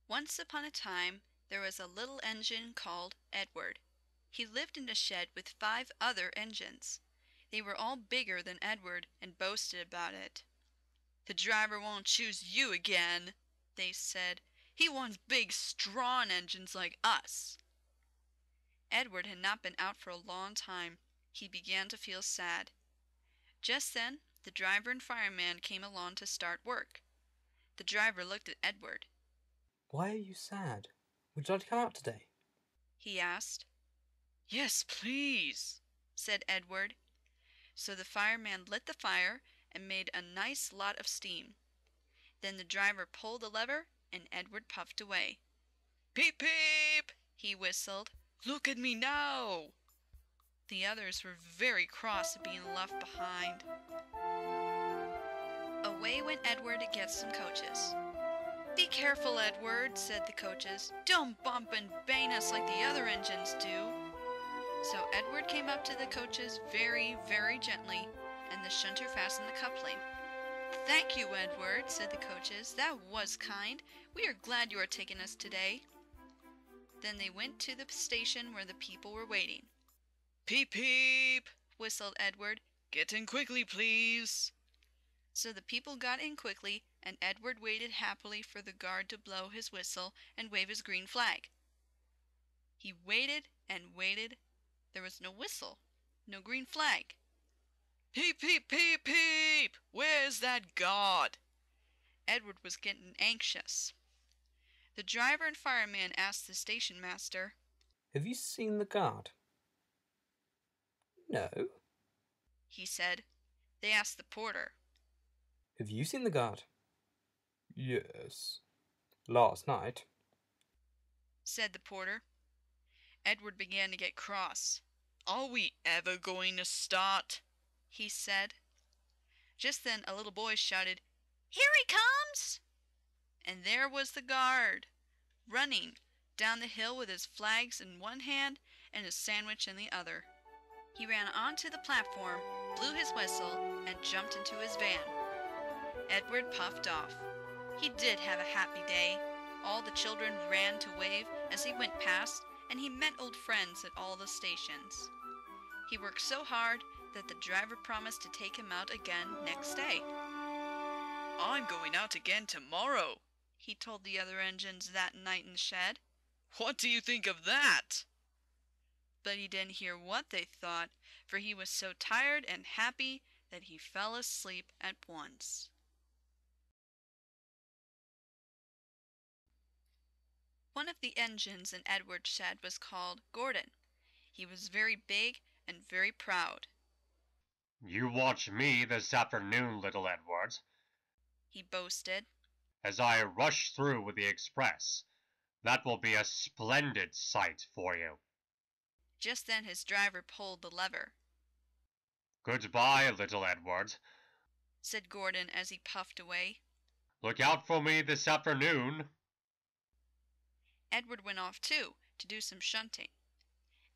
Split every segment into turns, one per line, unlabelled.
Once upon a time, there was a little engine called Edward. He lived in a shed with 5 other engines. They were all bigger than Edward and boasted about it. "The driver won't choose you again," they said. "He wants big, strong engines like us." Edward had not been out for a long time. He began to feel sad. Just then, the driver and fireman came along to start work. The driver looked at Edward.
"Why are you sad? Would you like to come out today?"
he asked. "Yes, please," said Edward. So the fireman lit the fire and made a nice lot of steam. Then the driver pulled the lever and Edward puffed away. "Peep, peep," he whistled. "Look at me now." The others were very cross at being left behind. Away went Edward to get some coaches. "Be careful, Edward," said the coaches. "Don't bump and bang us like the other engines do." So Edward came up to the coaches very, very gently, and the shunter fastened the coupling. "Thank you, Edward," said the coaches. "That was kind. We are glad you are taking us today." Then they went to the station where the people were waiting. "Peep, peep," whistled Edward. "Get in quickly, please." So the people got in quickly, and Edward waited happily for the guard to blow his whistle and wave his green flag. He waited and waited. There was no whistle, no green flag. "Peep, peep, peep, peep! Where's that guard?" Edward was getting anxious. The driver and fireman asked the station master,
"Have you seen the guard?" "No,"
he said. They asked the porter,
"Have you seen the guard?" "Yes, last night,"
said the porter. Edward began to get cross. "Are we ever going to start?" he said. Just then a little boy shouted, "Here he comes!" And there was the guard, running down the hill with his flags in one hand and his sandwich in the other. He ran onto the platform, blew his whistle, and jumped into his van. Edward puffed off. He did have a happy day. All the children ran to wave as he went past, and he met old friends at all the stations. He worked so hard that the driver promised to take him out again next day. "I'm going out again tomorrow," he told the other engines that night in the shed. "What do you think of that?" But he didn't hear what they thought, for he was so tired and happy that he fell asleep at once. One of the engines in Edward's shed was called Gordon. He was very big and very proud.
"You watch me this afternoon, little Edward,"
he boasted,
"as I rush through with the express. That will be a splendid sight for you."
Just then his driver pulled the lever.
"Goodbye, little Edward,"
said Gordon as he puffed away.
"Look out for me this afternoon."
Edward went off too, to do some shunting.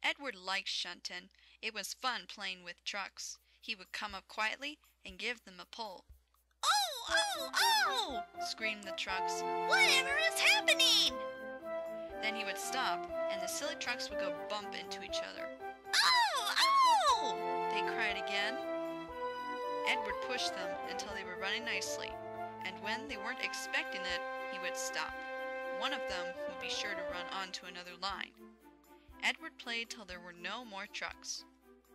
Edward liked shunting. It was fun playing with trucks. He would come up quietly and give them a pull. "Oh, oh, oh!" screamed the trucks. "Whatever is happening?" Then he would stop, and the silly trucks would go bump into each other. "Oh, oh!" they cried again. Edward pushed them until they were running nicely, and when they weren't expecting it, he would stop. One of them would be sure to run onto another line. Edward played till there were no more trucks.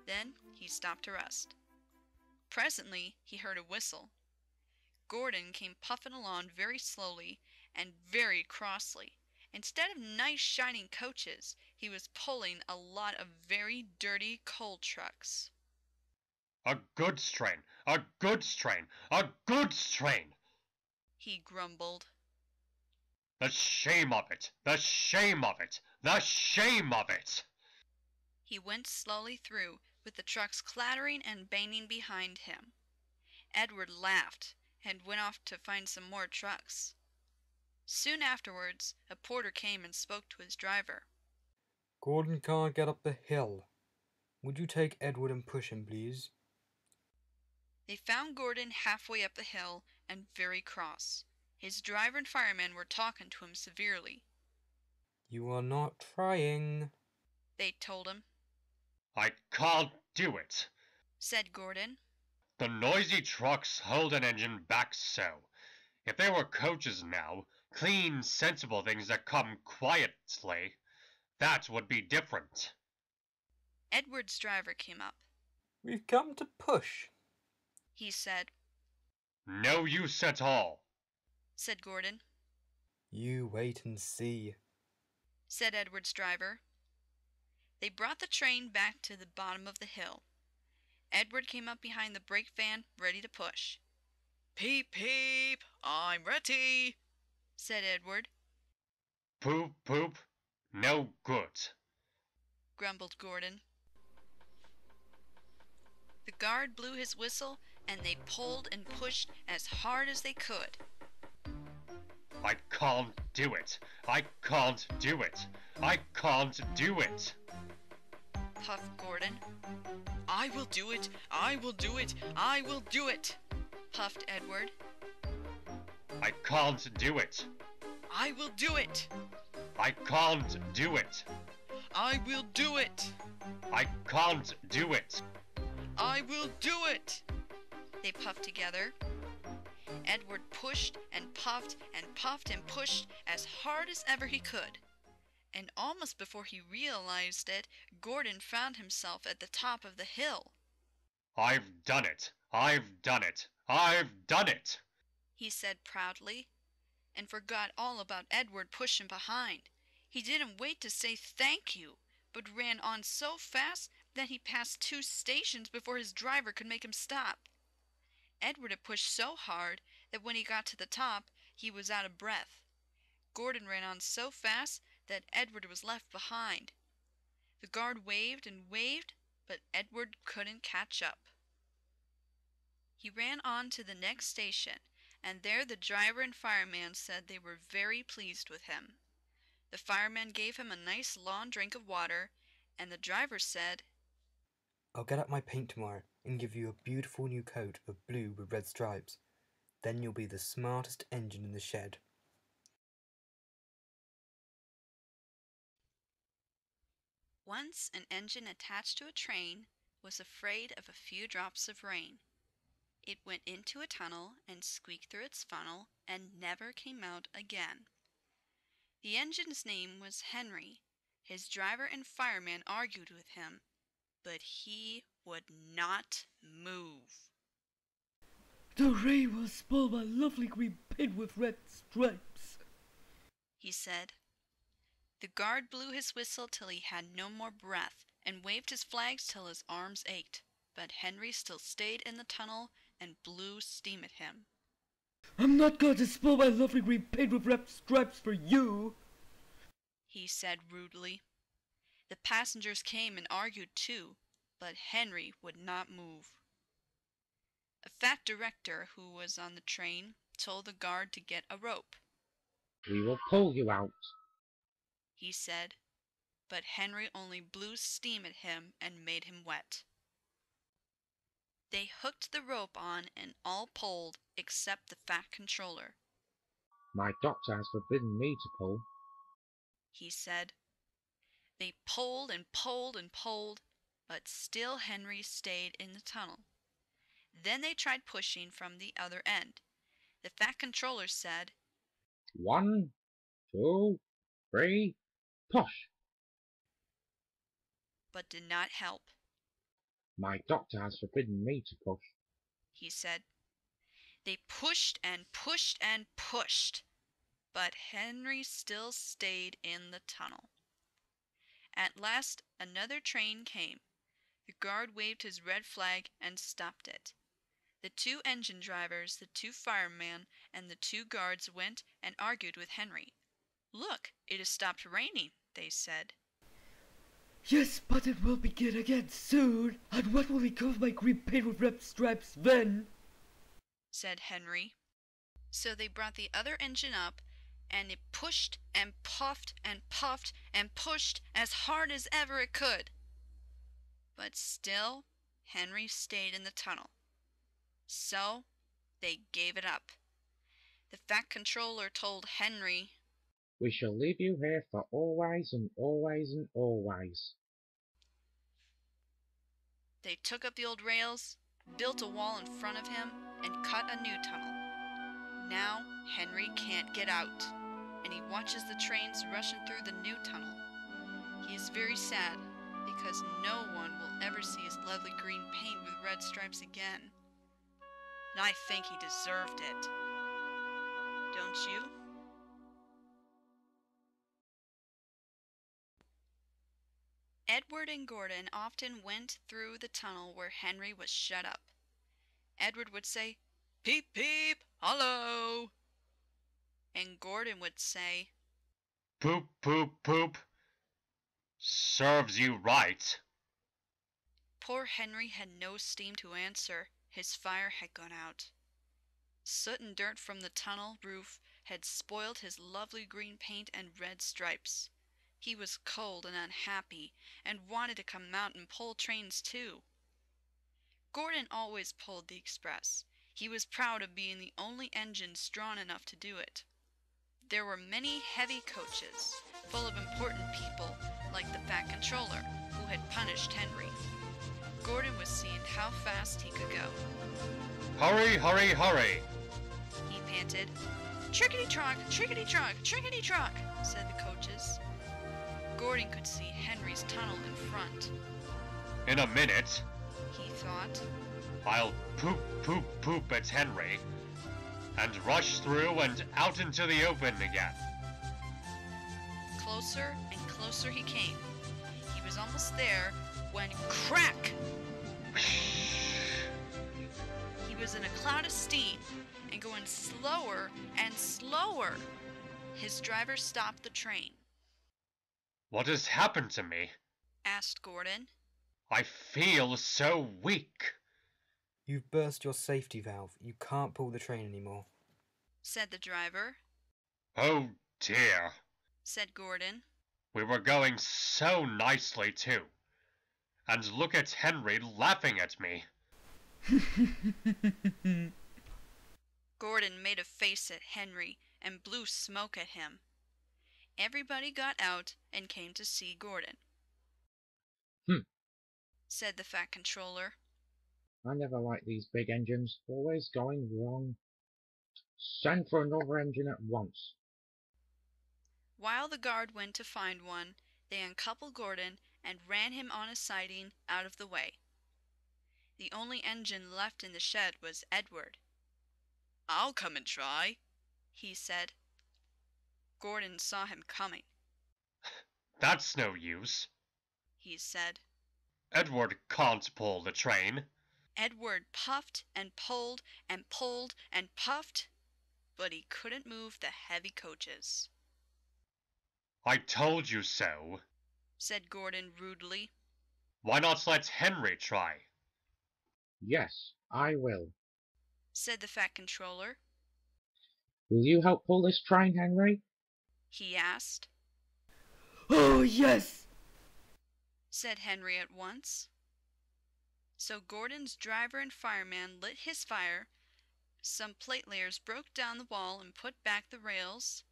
Then he stopped to rest. Presently he heard a whistle. Gordon came puffing along very slowly and very crossly. Instead of nice shining coaches, he was pulling a lot of very dirty coal trucks.
"A goods train! A goods train! A goods train!"
he grumbled.
"The shame of it! The shame of it! The shame of it!"
He went slowly through, with the trucks clattering and banging behind him. Edward laughed and went off to find some more trucks. Soon afterwards, a porter came and spoke to his driver.
"Gordon can't get up the hill. Would you take Edward and push him, please?"
They found Gordon halfway up the hill and very cross. His driver and firemen were talking to him severely.
You are not trying,
they told him,
I can't do it.
said Gordon.
The noisy trucks hold an engine back so. If there were coaches now, clean, sensible things that come quietly, that would be different.
Edward's driver came up.
We've come to push,
He said,
No use at all,
said Gordon,
You wait and see.
said Edward's driver. They brought the train back to the bottom of the hill. Edward came up behind the brake van, ready to push. Peep, peep, I'm ready, said Edward,
Poop, poop, no good.
grumbled Gordon. The guard blew his whistle, and they pulled and pushed as hard as they could.
I can't do it. I can't do it. I can't do it,
puffed Gordon. I will do it, I will do it, I will do it, puffed Edward.
I can't do it.
I will do it,
I can't do it.
I will do it,
I can't do it.
I will do it, they puffed together. Edward pushed and puffed and pushed as hard as ever he could. And almost before he realized it, Gordon found himself at the top of the hill.
I've done it. I've done it. I've done it,
he said proudly, and forgot all about Edward pushing behind. He didn't wait to say thank you, but ran on so fast that he passed 2 stations before his driver could make him stop. Edward had pushed so hard that when he got to the top, he was out of breath. Gordon ran on so fast that Edward was left behind. The guard waved and waved, but Edward couldn't catch up. He ran on to the next station, and there the driver and fireman said they were very pleased with him. The fireman gave him a nice long drink of water, and the driver said,
I'll get up my paint tomorrow and give you a beautiful new coat of blue with red stripes. Then you'll be the smartest engine in the shed.
Once an engine attached to a train was afraid of a few drops of rain. It went into a tunnel and squeaked through its funnel and never came out again. The engine's name was Henry. His driver and fireman argued with him, but he would not move.
The rain will spoil my lovely green paint with red stripes,
he said. The guard blew his whistle till he had no more breath and waved his flags till his arms ached, but Henry still stayed in the tunnel and blew steam at him.
I'm not going to spoil my lovely green paint with red stripes for you,
he said rudely. The passengers came and argued too, but Henry would not move. A fat director who was on the train told the guard to get a rope.
We will pull you out,
he said, but Henry only blew steam at him and made him wet. They hooked the rope on and all pulled except the fat controller.
My doctor has forbidden me to pull,
he said. They pulled and pulled and pulled, but still Henry stayed in the tunnel. Then they tried pushing from the other end. The fat controller said,
1, 2, 3, push.
but did not help.
My doctor has forbidden me to push.
He said. They pushed and pushed and pushed, but Henry still stayed in the tunnel. At last another train came. The guard waved his red flag and stopped it. The 2 engine drivers, the 2 firemen, and the 2 guards went and argued with Henry. Look, it has stopped raining, they said.
Yes, but it will begin again soon. And what will become of my green paint with red stripes then?
Said Henry. So they brought the other engine up, and it pushed and puffed and puffed and pushed as hard as ever it could. But still, Henry stayed in the tunnel. So they gave it up. The Fat Controller told Henry,
We shall leave you here for always and always and always.
They took up the old rails, built a wall in front of him, and cut a new tunnel. Now Henry can't get out, and he watches the trains rushing through the new tunnel. He is very sad, because no one will ever see his lovely green paint with red stripes again. And I think he deserved it. Don't you? Edward and Gordon often went through the tunnel where Henry was shut up. Edward would say, "Peep, peep, hello." And Gordon would say,
Poop, poop, poop. Serves you right.
Poor Henry had no steam to answer. His fire had gone out. Soot and dirt from the tunnel roof had spoiled his lovely green paint and red stripes. He was cold and unhappy, and wanted to come out and pull trains too. Gordon always pulled the express. He was proud of being the only engine strong enough to do it. There were many heavy coaches, full of important people, like the Fat Controller, who had punished Henry. Gordon was seeing how fast he could go.
Hurry, hurry, hurry.
He panted. "Trickety-trock, trickety-trock, trickety-trock," said the coaches. Gordon could see Henry's tunnel in front.
In a minute,
He thought.
I'll poop, poop, poop at Henry, and rush through and out into the open again.
Closer and closer he came. He was almost there when crack! He was in a cloud of steam and going slower and slower. His driver stopped the train.
What has happened to me?
Asked Gordon.
I feel so weak.
You've burst your safety valve. You can't pull the train anymore.
Said the driver.
Oh dear.
Said Gordon.
We were going so nicely too. And look at Henry laughing at me.
Gordon made a face at Henry and blew smoke at him. Everybody got out and came to see Gordon. Said the Fat Controller.
I never like these big engines, always going wrong. Send for another engine at once.
While the guard went to find one, they uncoupled Gordon and ran him on a siding out of the way. The only engine left in the shed was Edward. "I'll come and try," he said. Gordon saw him coming.
That's no use.
He said.
Edward can't pull the train.
Edward puffed and pulled and pulled and puffed, but he couldn't move the heavy coaches.
I told you so.
Said Gordon rudely.
Why not let Henry try?
Yes, I will.
Said the Fat Controller.
Will you help pull this train, Henry?
He asked.
Oh, yes!
Said Henry at once. So Gordon's driver and fireman lit his fire, some plate layers broke down the wall and put back the rails,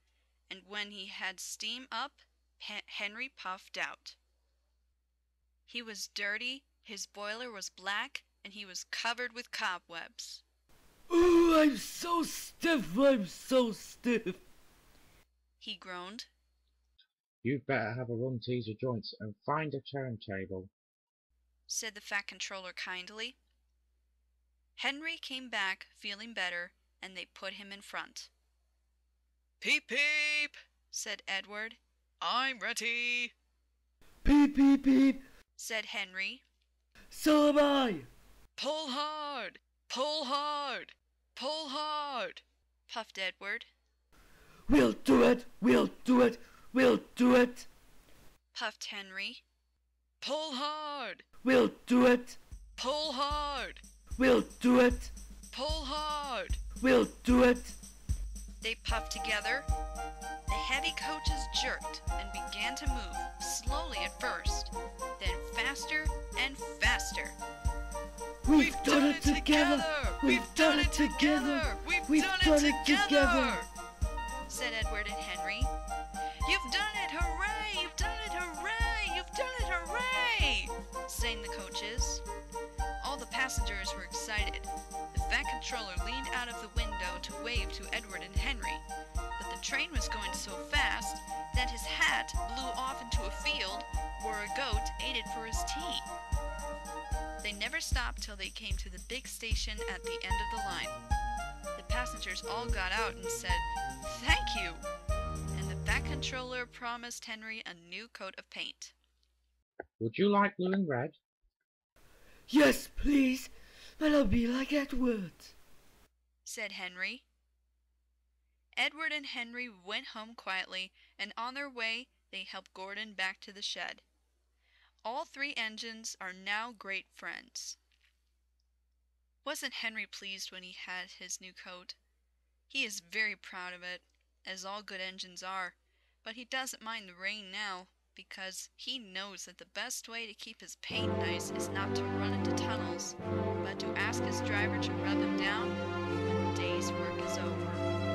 and when he had steam up, Henry puffed out. He was dirty, his boiler was black, and he was covered with cobwebs.
Oh, I'm so stiff, I'm so stiff.
He groaned.
You'd better have a run to your joints and find a turntable.
Said the Fat Controller kindly. Henry came back feeling better, and they put him in front. "Peep, peep," said Edward. "I'm ready."
Peep, peep, peep,
said Henry.
So am I.
"Pull hard, pull hard, pull hard," puffed Edward.
We'll do it, we'll do it, we'll do it.
Puffed Henry. "Pull hard,
We'll do it,
pull hard,
we'll do it,
pull hard."
we'll do it.
They puffed together. The heavy coaches jerked and began to move, slowly at first, then faster and faster.
We've done it together, we've done it together,
We've
We've
done it together! Said Edward and Henry. You've done it, hooray! You've done it, hooray! You've done it, hooray! Sang the coaches. All the passengers were excited. The Fat Controller leaned out of the window to wave to Edward and Henry, but the train was going so fast that his hat blew off into a field where a goat ate it for his tea. They never stopped till they came to the big station at the end of the line. The passengers all got out and said, "Thank you!" And the Fat Controller promised Henry a new coat of paint.
Would you like blue and red?
Yes, please, and I'll be like Edward,
said Henry. Edward and Henry went home quietly, and on their way they helped Gordon back to the shed. All three engines are now great friends. Wasn't Henry pleased when he had his new coat? He is very proud of it, as all good engines are, but he doesn't mind the rain now, because he knows that the best way to keep his paint nice is not to run into tunnels, but to ask his driver to rub him down when the day's work is over.